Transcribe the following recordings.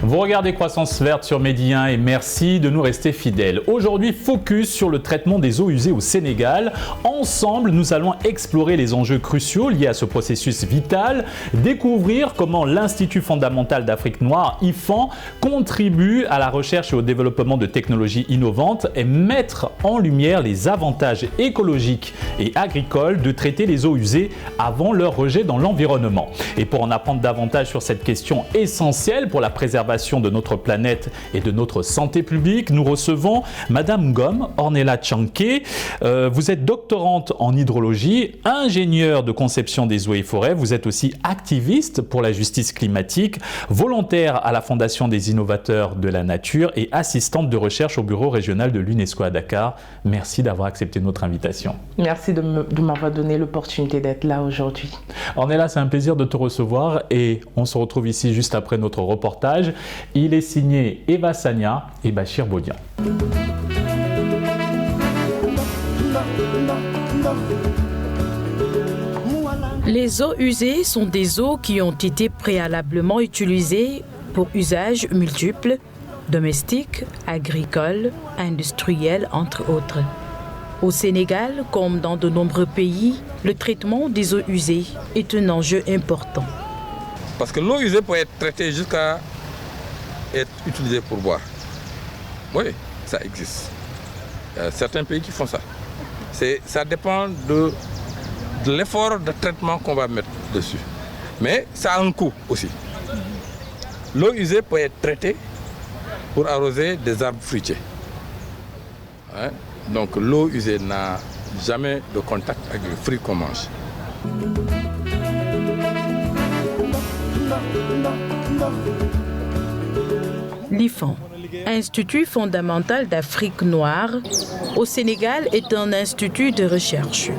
Vous regardez Croissance Verte sur Medi 1 et merci de nous rester fidèles. Aujourd'hui, focus sur le traitement des eaux usées au Sénégal. Ensemble, nous allons explorer les enjeux cruciaux liés à ce processus vital, découvrir comment l'Institut fondamental d'Afrique noire, IFAN, contribue à la recherche et au développement de technologies innovantes et mettre en lumière les avantages écologiques et agricoles de traiter les eaux usées avant leur rejet dans l'environnement. Et pour en apprendre davantage sur cette question essentielle pour la préservation de notre planète et de notre santé publique, nous recevons Madame Ngom Ornella Tchanké. Vous êtes doctorante en hydrologie, ingénieure de conception des eaux et forêts. Vous êtes aussi activiste pour la justice climatique, volontaire à la Fondation des innovateurs de la nature et assistante de recherche au bureau régional de l'UNESCO à Dakar. Merci d'avoir accepté notre invitation. Merci de m'avoir donné l'opportunité d'être là aujourd'hui. Ornella, c'est un plaisir de te recevoir et on se retrouve ici juste après notre reportage. Il est signé Eva Sagna et Bachir Bodian. Les eaux usées sont des eaux qui ont été préalablement utilisées pour usages multiples, domestiques, agricoles, industriels, entre autres. Au Sénégal, comme dans de nombreux pays, le traitement des eaux usées est un enjeu important. Parce que l'eau usée peut être traitée jusqu'à être utilisée pour boire. Oui, ça existe. Il y a certains pays qui font ça. Ça dépend de l'effort de traitement qu'on va mettre dessus. Mais ça a un coût aussi. L'eau usée peut être traitée pour arroser des arbres fruitiers. Hein? Donc l'eau usée n'a jamais de contact avec les fruits qu'on mange. L'IFAN, Institut fondamental d'Afrique noire, au Sénégal est un institut de recherche.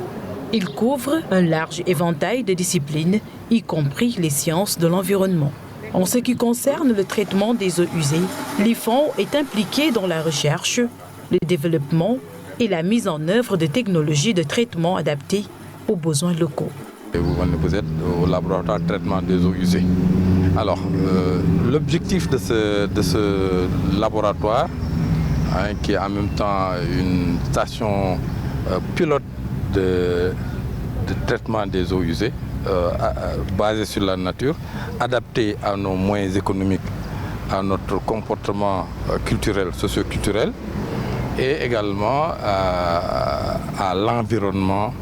Il couvre un large éventail de disciplines, y compris les sciences de l'environnement. En ce qui concerne le traitement des eaux usées, l'IFAN est impliqué dans la recherche, le développement et la mise en œuvre de technologies de traitement adaptées aux besoins locaux. Vous êtes au laboratoire de traitement des eaux usées. Alors, l'objectif de ce laboratoire, qui est en même temps une station pilote de traitement des eaux usées, basée sur la nature, adaptée à nos moyens économiques, à notre comportement culturel, socio-culturel, et également à l'environnement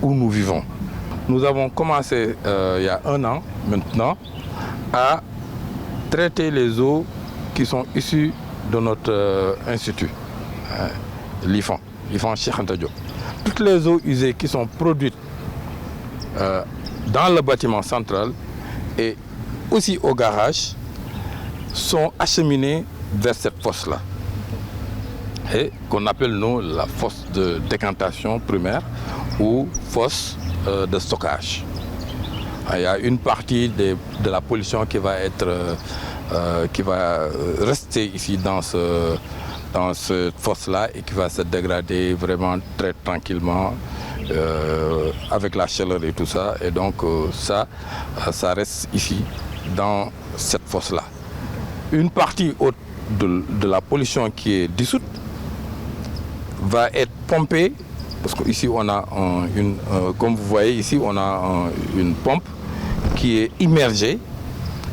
où nous vivons. Nous avons commencé il y a 1 an maintenant à traiter les eaux qui sont issues de notre institut, l'IFAN Cheikh Anta Diop. Toutes les eaux usées qui sont produites dans le bâtiment central et aussi au garage sont acheminées vers cette fosse-là, et qu'on appelle nous la fosse de décantation primaire ou fosse de stockage. Il y a une partie de la pollution qui va rester ici dans cette fosse-là et qui va se dégrader vraiment très tranquillement avec la chaleur et tout ça. Et donc ça reste ici dans cette fosse-là. Une partie haute de la pollution qui est dissoute va être pompée, parce qu'ici on a comme vous voyez ici, on a une pompe qui est immergée.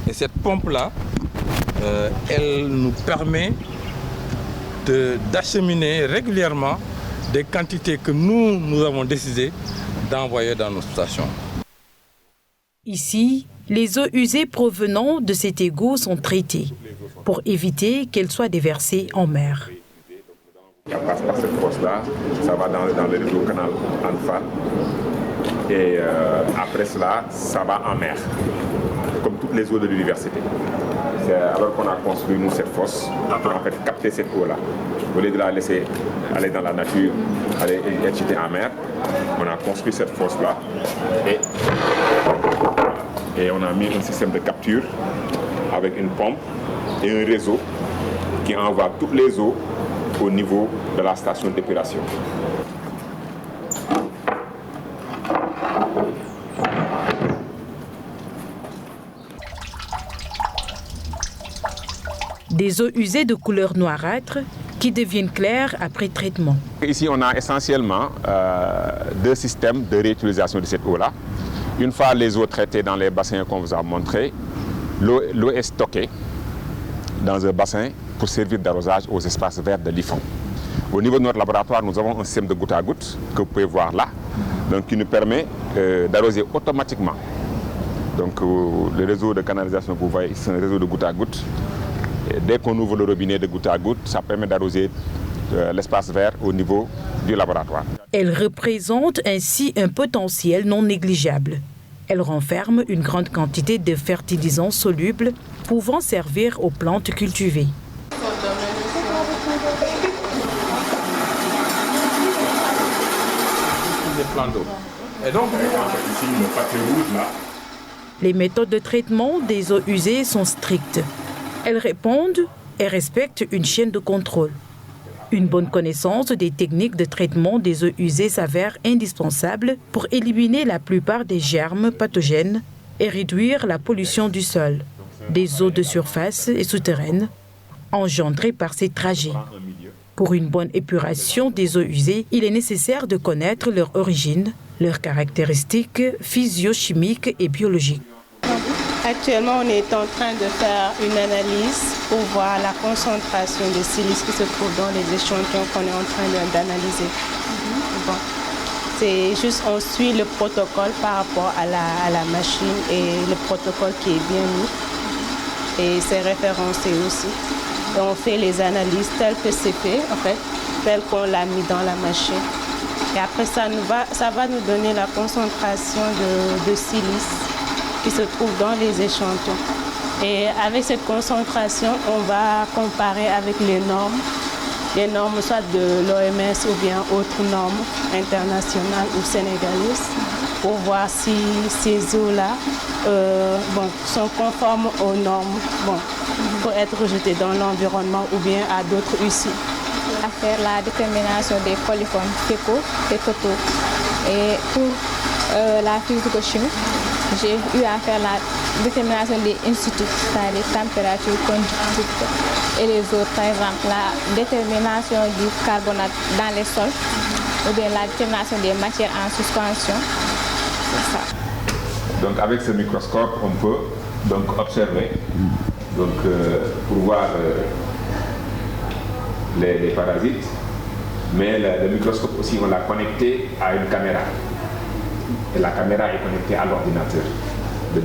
Et cette pompe-là, elle nous permet d'acheminer régulièrement des quantités que nous avons décidé d'envoyer dans nos stations. Ici, les eaux usées provenant de cet égout sont traitées pour éviter qu'elles soient déversées en mer. Ça passe par cette fosse-là, ça va dans le réseau canal Anfal et après cela, ça va en mer, comme toutes les eaux de l'université. C'est alors qu'on a construit nous cette fosse pour en fait capter cette eau-là. Au lieu de la laisser aller dans la nature, aller être jetée en mer, on a construit cette fosse-là et on a mis un système de capture avec une pompe et un réseau qui envoie toutes les eaux au niveau de la station d'épuration. Des eaux usées de couleur noirâtre qui deviennent claires après traitement. Ici, on a essentiellement deux systèmes de réutilisation de cette eau-là. Une fois les eaux traitées dans les bassins qu'on vous a montrés, l'eau est stockée dans un bassin pour servir d'arrosage aux espaces verts de l'IFON. Au niveau de notre laboratoire, nous avons un système de goutte à goutte que vous pouvez voir là, donc qui nous permet d'arroser automatiquement. Donc le réseau de canalisation que vous voyez, c'est un réseau de goutte à goutte. Et dès qu'on ouvre le robinet de goutte à goutte, ça permet d'arroser l'espace vert au niveau du laboratoire. Elle représente ainsi un potentiel non négligeable. Elle renferme une grande quantité de fertilisants solubles pouvant servir aux plantes cultivées. Et donc, ici, le papier rouge là. Les méthodes de traitement des eaux usées sont strictes. Elles répondent et respectent une chaîne de contrôle. Une bonne connaissance des techniques de traitement des eaux usées s'avère indispensable pour éliminer la plupart des germes pathogènes et réduire la pollution du sol, des eaux de surface et souterraines, engendrées par ces trajets. Pour une bonne épuration des eaux usées, il est nécessaire de connaître leur origine, leurs caractéristiques physiochimiques et biologiques. Actuellement, on est en train de faire une analyse pour voir la concentration de silice qui se trouve dans les échantillons qu'on est en train d'analyser. Bon. C'est juste, on suit le protocole par rapport à la machine et le protocole qui est bien mis et c'est référencé aussi. Et on fait les analyses telles que c'est fait, en fait, telles qu'on l'a mis dans la machine. Et après, ça va nous donner la concentration de silice qui se trouve dans les échantillons. Et avec cette concentration, on va comparer avec les normes soit de l'OMS ou bien autres normes internationales ou sénégalaises, pour voir si ces eaux-là sont conformes aux normes pour être rejetées dans l'environnement ou bien à d'autres usages. À faire la détermination des coliformes fécaux et totaux. Et pour la physico-chimie, j'ai eu à faire la détermination des instituts, c'est-à-dire température, conductivité et les autres. Par exemple, la détermination du carbonate dans les sols ou bien la détermination des matières en suspension. C'est ça. Donc avec ce microscope, on peut donc observer pour voir les parasites, mais le microscope aussi, on l'a connecté à une caméra. Et la caméra est connectée à l'ordinateur.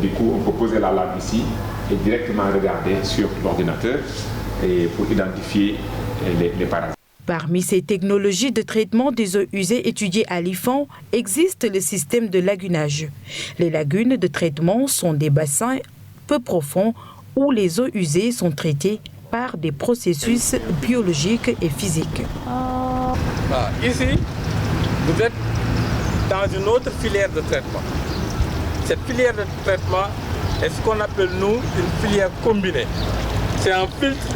Du coup, on peut poser la lampe ici et directement regarder sur l'ordinateur pour identifier les parasites. Parmi ces technologies de traitement des eaux usées étudiées à l'IFON, existe le système de lagunage. Les lagunes de traitement sont des bassins peu profonds où les eaux usées sont traitées par des processus biologiques et physiques. Ici, vous êtes dans une autre filière de traitement. Cette filière de traitement est ce qu'on appelle, nous, une filière combinée. C'est un filtre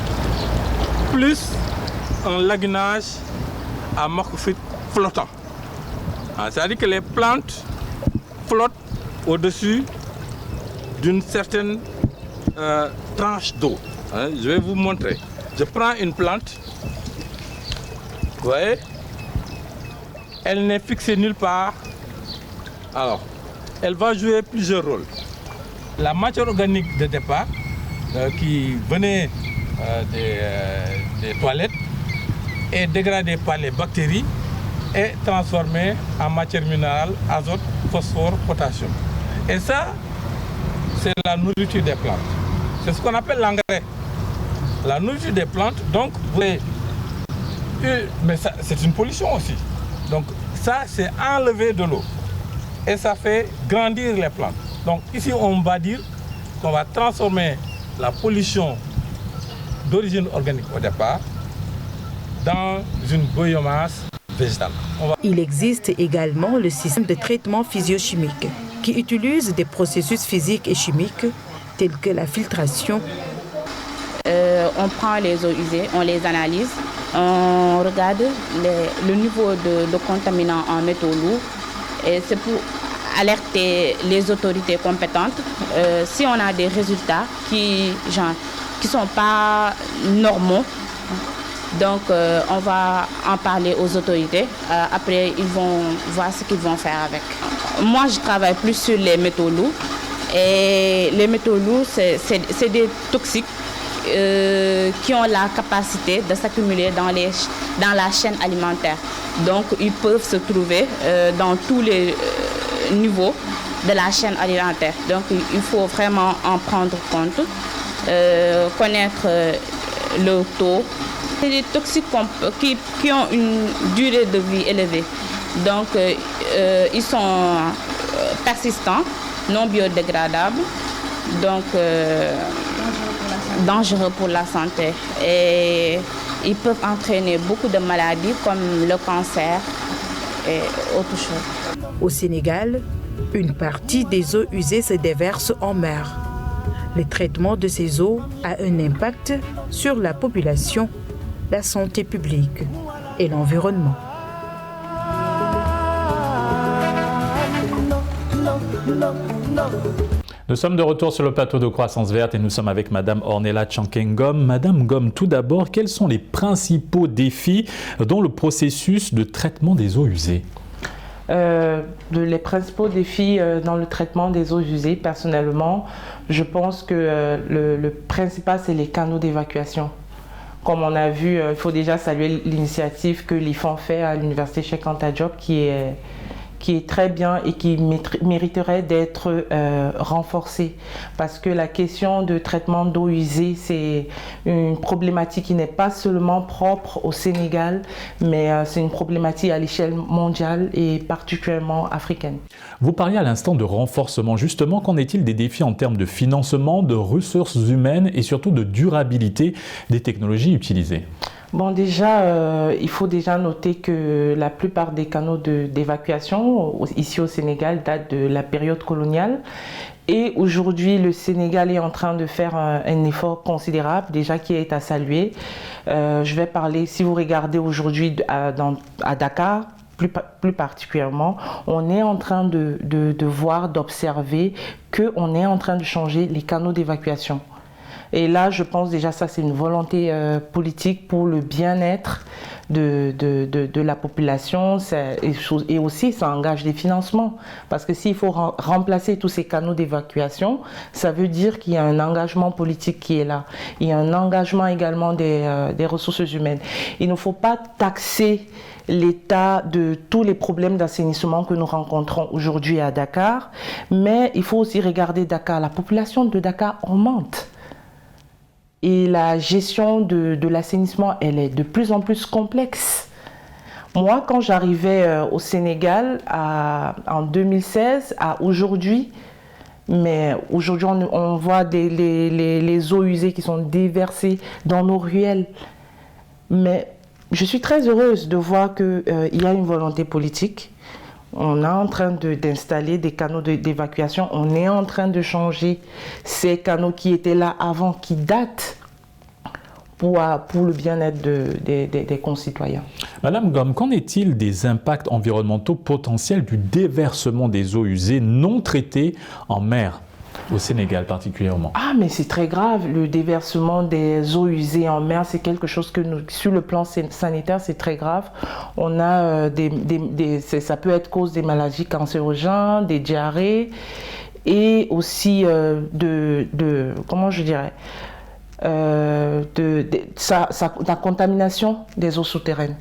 plus un lagunage à morphite flottant. C'est-à-dire que les plantes flottent au-dessus d'une certaine tranche d'eau. Je vais vous montrer. Je prends une plante, vous voyez, elle n'est fixée nulle part. Alors, elle va jouer plusieurs rôles. La matière organique de départ, qui venait des toilettes, est dégradée par les bactéries et transformée en matière minérale, azote, phosphore, potassium. Et ça, c'est la nourriture des plantes. C'est ce qu'on appelle l'engrais. La nourriture des plantes, donc, mais ça, c'est une pollution aussi. Donc ça, c'est enlever de l'eau. Et ça fait grandir les plantes. Donc ici, on va dire qu'on va transformer la pollution d'origine organique au départ dans une biomasse végétale. Il existe également le système de traitement physiochimique qui utilise des processus physiques et chimiques tels que la filtration. On prend les eaux usées, on les analyse, on regarde le niveau de contaminants en métaux lourds et c'est pour alerter les autorités compétentes si on a des résultats qui qui sont pas normaux. Donc on va en parler aux autorités. Après, ils vont voir ce qu'ils vont faire avec. Moi, je travaille plus sur les métaux lourds. Et les métaux lourds, c'est des toxiques qui ont la capacité de s'accumuler dans la chaîne alimentaire. Donc, ils peuvent se trouver dans tous les niveaux de la chaîne alimentaire. Donc, il faut vraiment en prendre compte, connaître le taux. C'est des toxiques qui ont une durée de vie élevée. Donc, ils sont persistants, non biodégradables, donc dangereux pour la santé. Et ils peuvent entraîner beaucoup de maladies comme le cancer et autre chose. Au Sénégal, une partie des eaux usées se déverse en mer. Le traitement de ces eaux a un impact sur la population, la santé publique et l'environnement. Nous sommes de retour sur le plateau de Croissance Verte et nous sommes avec Madame Ornella Tchankengom. Madame Ngom, tout d'abord, quels sont les principaux défis dans le processus de traitement des eaux usées? Les principaux défis dans le traitement des eaux usées, personnellement, je pense que le principal, c'est les canaux d'évacuation. Comme on a vu, il faut déjà saluer l'initiative que l'IFAN fait à l'Université Cheikh Anta Diop, qui est très bien et qui mériterait d'être renforcée. Parce que la question de traitement d'eau usée, c'est une problématique qui n'est pas seulement propre au Sénégal, mais c'est une problématique à l'échelle mondiale et particulièrement africaine. Vous parliez à l'instant de renforcement. Justement, qu'en est-il des défis en termes de financement, de ressources humaines et surtout de durabilité des technologies utilisées? Bon, déjà, il faut déjà noter que la plupart des canaux d'évacuation ici au Sénégal datent de la période coloniale. Et aujourd'hui, le Sénégal est en train de faire un effort considérable, déjà qui est à saluer. Je vais parler, si vous regardez aujourd'hui à Dakar, plus particulièrement, on est en train de voir, d'observer qu'on est en train de changer les canaux d'évacuation. Et là, je pense déjà ça, c'est une volonté politique pour le bien-être de la population et aussi ça engage des financements. Parce que s'il faut remplacer tous ces canaux d'évacuation, ça veut dire qu'il y a un engagement politique qui est là. Il y a un engagement également des ressources humaines. Il ne faut pas taxer l'état de tous les problèmes d'assainissement que nous rencontrons aujourd'hui à Dakar, mais il faut aussi regarder Dakar. La population de Dakar augmente. Et la gestion de l'assainissement, elle est de plus en plus complexe. Moi, quand j'arrivais au Sénégal en 2016 à aujourd'hui, mais aujourd'hui on voit les eaux usées qui sont déversées dans nos ruelles. Mais je suis très heureuse de voir qu'il y a une volonté politique. On est en train d'installer des canaux d'évacuation. On est en train de changer ces canaux qui étaient là avant, qui datent pour le bien-être des concitoyens. Madame Ngom, qu'en est-il des impacts environnementaux potentiels du déversement des eaux usées non traitées en mer, au Sénégal particulièrement? Ah, mais c'est très grave. Le déversement des eaux usées en mer, c'est quelque chose que sur le plan sanitaire, c'est très grave. On a ça peut être cause des maladies cancérogènes, des diarrhées et aussi comment je dirais, la contamination des eaux souterraines.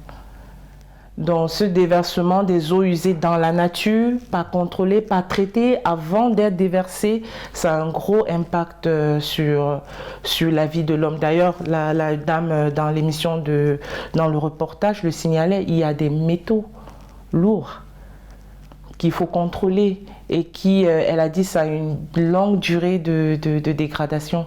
Donc ce déversement des eaux usées dans la nature, pas contrôlé, pas traité avant d'être déversé, ça a un gros impact sur la vie de l'homme. D'ailleurs, la dame dans l'émission, dans le reportage, le signalait, il y a des métaux lourds qu'il faut contrôler et elle a dit, ça a une longue durée de dégradation.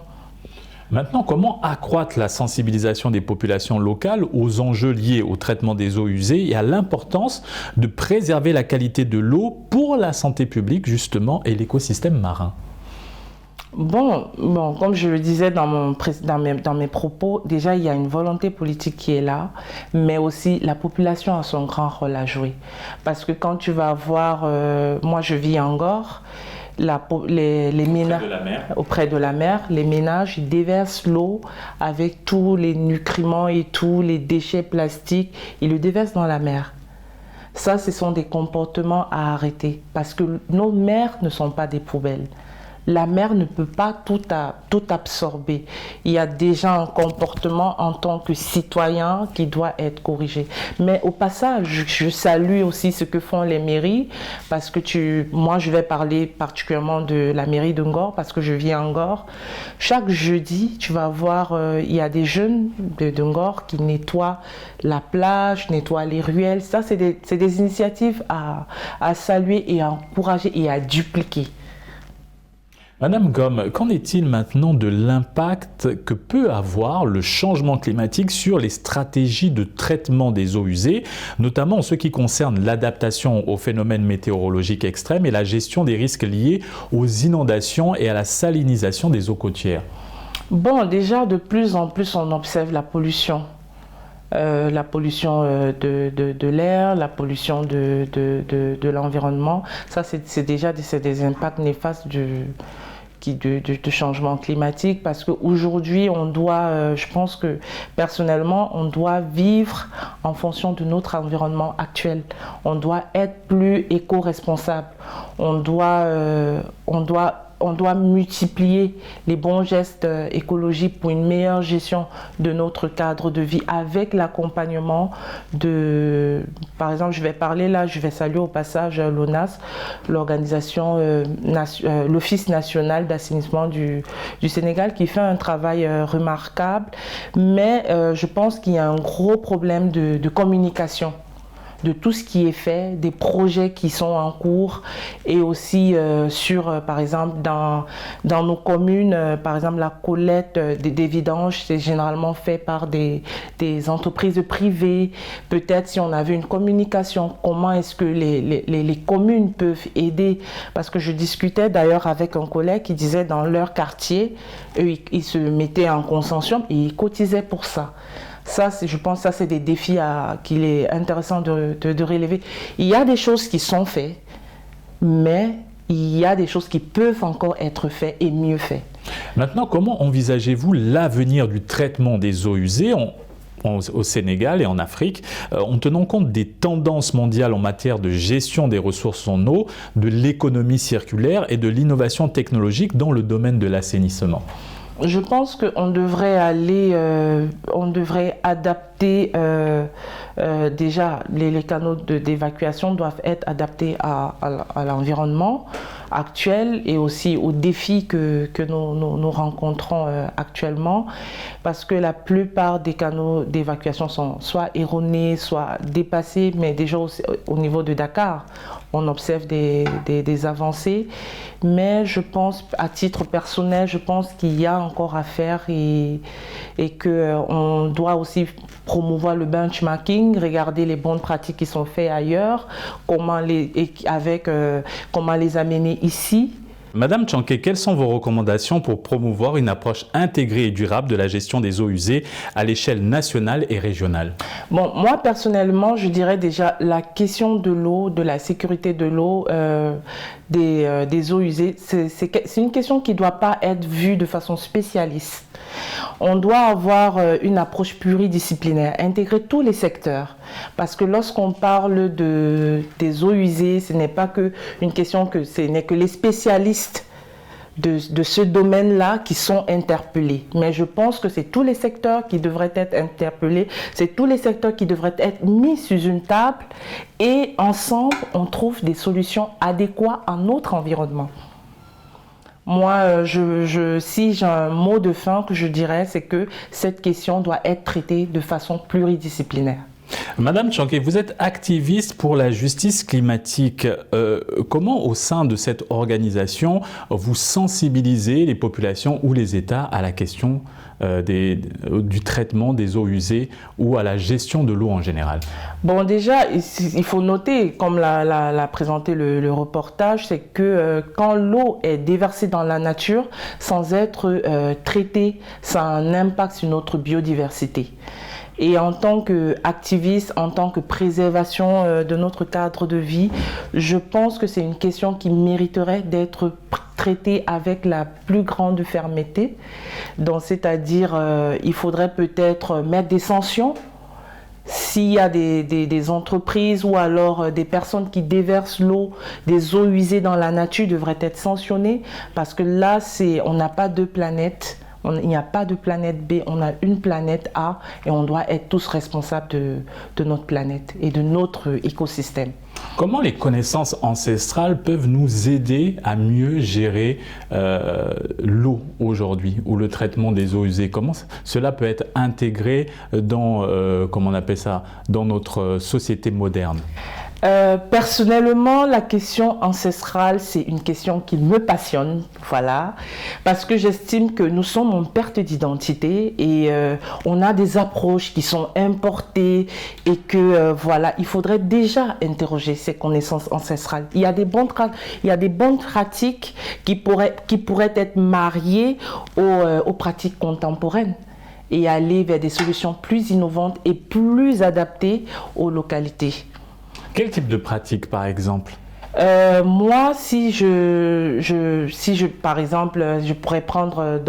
Maintenant, comment accroître la sensibilisation des populations locales aux enjeux liés au traitement des eaux usées et à l'importance de préserver la qualité de l'eau pour la santé publique, justement, et l'écosystème marin? Bon, comme je le disais dans mes propos, déjà il y a une volonté politique qui est là, mais aussi la population a son grand rôle à jouer. Parce que quand tu vas voir, moi je vis en Ngor, les ménages auprès de la mer, les ménages ils déversent l'eau avec tous les nutriments et tous les déchets plastiques, ils le déversent dans la mer. Ça, ce sont des comportements à arrêter parce que nos mers ne sont pas des poubelles. La mer ne peut pas tout absorber. Il y a déjà un comportement en tant que citoyen qui doit être corrigé. Mais au passage, je salue aussi ce que font les mairies parce que moi, je vais parler particulièrement de la mairie de Ngor parce que je vis à Ngor. Chaque jeudi, tu vas voir, il y a des jeunes de Ngor qui nettoient la plage, nettoient les ruelles. Ça, c'est des initiatives à saluer et à encourager et à dupliquer. Madame Gomme, qu'en est-il maintenant de l'impact que peut avoir le changement climatique sur les stratégies de traitement des eaux usées, notamment en ce qui concerne l'adaptation aux phénomènes météorologiques extrêmes et la gestion des risques liés aux inondations et à la salinisation des eaux côtières? Bon, déjà, de plus en plus, on observe la pollution. La pollution de l'air, la pollution de l'environnement. Ça, c'est déjà des impacts néfastes du changement climatique parce qu'aujourd'hui, on doit, je pense que personnellement, on doit vivre en fonction de notre environnement actuel. On doit être plus éco-responsable. On doit multiplier les bons gestes écologiques pour une meilleure gestion de notre cadre de vie avec l'accompagnement de... Par exemple, je vais saluer au passage l'ONAS, l'organisation, l'Office national d'assainissement du Sénégal qui fait un travail remarquable, mais je pense qu'il y a un gros problème de communication de tout ce qui est fait, des projets qui sont en cours et aussi par exemple, dans nos communes, par exemple, la collecte des vidanges, c'est généralement fait par des entreprises privées. Peut-être si on avait une communication, comment est-ce que les communes peuvent aider? Parce que je discutais d'ailleurs avec un collègue qui disait dans leur quartier, eux, ils se mettaient en consortium et ils cotisaient pour ça. Ça, je pense que ça, c'est des défis qu'il est intéressant de relever. Il y a des choses qui sont faites, mais il y a des choses qui peuvent encore être faites et mieux faites. Maintenant, comment envisagez-vous l'avenir du traitement des eaux usées au Sénégal et en Afrique, en tenant compte des tendances mondiales en matière de gestion des ressources en eau, de l'économie circulaire et de l'innovation technologique dans le domaine de l'assainissement? Je pense qu'on devrait adapter, déjà les canaux d'évacuation doivent être adaptés à l'environnement actuel et aussi aux défis que nous rencontrons actuellement, parce que la plupart des canaux d'évacuation sont soit erronés, soit dépassés, mais déjà au niveau de Dakar, on observe des avancées, mais je pense, à titre personnel, je pense qu'il y a encore à faire et qu'on doit aussi promouvoir le benchmarking, regarder les bonnes pratiques qui sont faites ailleurs, comment les amener ici. Madame Tchanké, quelles sont vos recommandations pour promouvoir une approche intégrée et durable de la gestion des eaux usées à l'échelle nationale et régionale? Bon, moi personnellement, je dirais déjà la question de l'eau, de la sécurité de l'eau, des eaux usées, c'est une question qui ne doit pas être vue de façon spécialiste. On doit avoir une approche pluridisciplinaire, intégrer tous les secteurs. Parce que lorsqu'on parle des eaux usées, ce n'est pas une question ce n'est que les spécialistes de ce domaine-là qui sont interpellés. Mais je pense que c'est tous les secteurs qui devraient être interpellés, c'est tous les secteurs qui devraient être mis sur une table et ensemble, on trouve des solutions adéquates à notre environnement. Moi, si j'ai un mot de fin que je dirais, c'est que cette question doit être traitée de façon pluridisciplinaire. Madame Tchanké, vous êtes activiste pour la justice climatique. Comment, au sein de cette organisation, vous sensibilisez les populations ou les États à la question du traitement des eaux usées ou à la gestion de l'eau en général? Bon, déjà, il faut noter, comme l'a présenté le reportage, c'est que quand l'eau est déversée dans la nature sans être traitée, ça a un impact sur notre biodiversité. Et en tant qu'activiste, en tant que préservation de notre cadre de vie, je pense que c'est une question qui mériterait d'être traitée avec la plus grande fermeté. Donc, c'est-à-dire, il faudrait peut-être mettre des sanctions s'il y a des entreprises ou alors des personnes qui déversent des eaux usées dans la nature, devraient être sanctionnées, parce que là, on n'a pas deux planètes. Il n'y a pas de planète B, on a une planète A et on doit être tous responsables de notre planète et de notre écosystème. Comment les connaissances ancestrales peuvent nous aider à mieux gérer l'eau aujourd'hui ou le traitement des eaux usées? Comment cela peut être intégré dans, comment on appelle ça, dans notre société moderne? Personnellement, la question ancestrale, c'est une question qui me passionne, voilà, parce que j'estime que nous sommes en perte d'identité et on a des approches qui sont importées et que voilà, il faudrait déjà interroger ces connaissances ancestrales. Il y a des bonnes pratiques qui pourraient être mariées aux pratiques contemporaines et aller vers des solutions plus innovantes et plus adaptées aux localités. Quel type de pratique, par exemple? Moi, par exemple, je pourrais prendre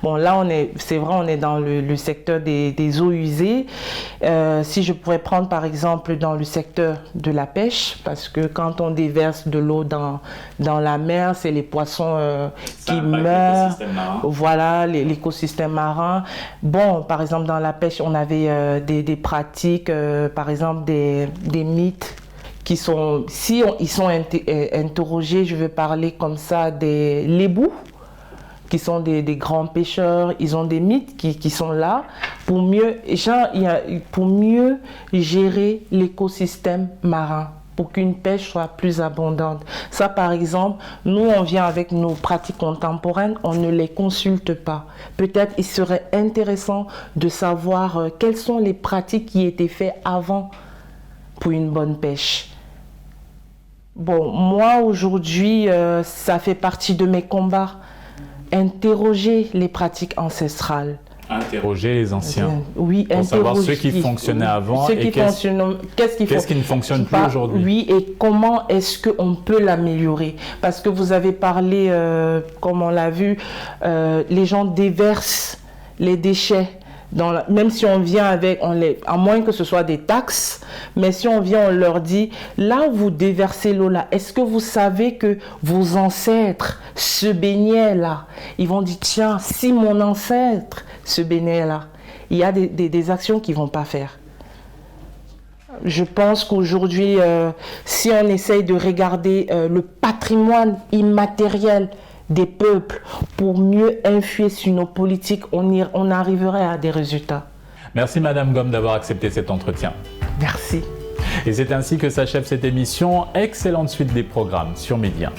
bon, là, c'est vrai, on est dans le secteur des eaux usées. Si je pourrais prendre, par exemple, dans le secteur de la pêche, parce que quand on déverse de l'eau dans la mer, c'est les poissons qui meurent. Voilà, l'écosystème marin. Bon, par exemple, dans la pêche, on avait des pratiques, par exemple, des mythes, qui sont, ils sont interrogés, je vais parler comme ça, des lébous, qui sont des grands pêcheurs. Ils ont des mythes qui sont là pour mieux gérer l'écosystème marin, pour qu'une pêche soit plus abondante. Ça, par exemple, nous, on vient avec nos pratiques contemporaines, on ne les consulte pas. Peut-être il serait intéressant de savoir quelles sont les pratiques qui étaient faites avant pour une bonne pêche. Bon, moi aujourd'hui, ça fait partie de mes combats. Interroger les pratiques ancestrales. Interroger les anciens. Oui, pour savoir ceux qui fonctionnaient avant et qu'est-ce qui ne fonctionne plus aujourd'hui. Oui, et comment est-ce qu'on peut l'améliorer? Parce que vous avez parlé, comme on l'a vu, les gens déversent les déchets. Même si on vient avec, à moins que ce soit des taxes, mais si on vient, on leur dit, là où vous déversez l'eau là, est-ce que vous savez que vos ancêtres se baignaient là? Ils vont dire, tiens, si mon ancêtre se baignait là, il y a des actions qu'ils ne vont pas faire. Je pense qu'aujourd'hui, si on essaye de regarder le patrimoine immatériel des peuples pour mieux influer sur nos politiques, on arriverait à des résultats. Merci Madame Gomme d'avoir accepté cet entretien. Merci. Et c'est ainsi que s'achève cette émission. Excellente suite des programmes sur Média.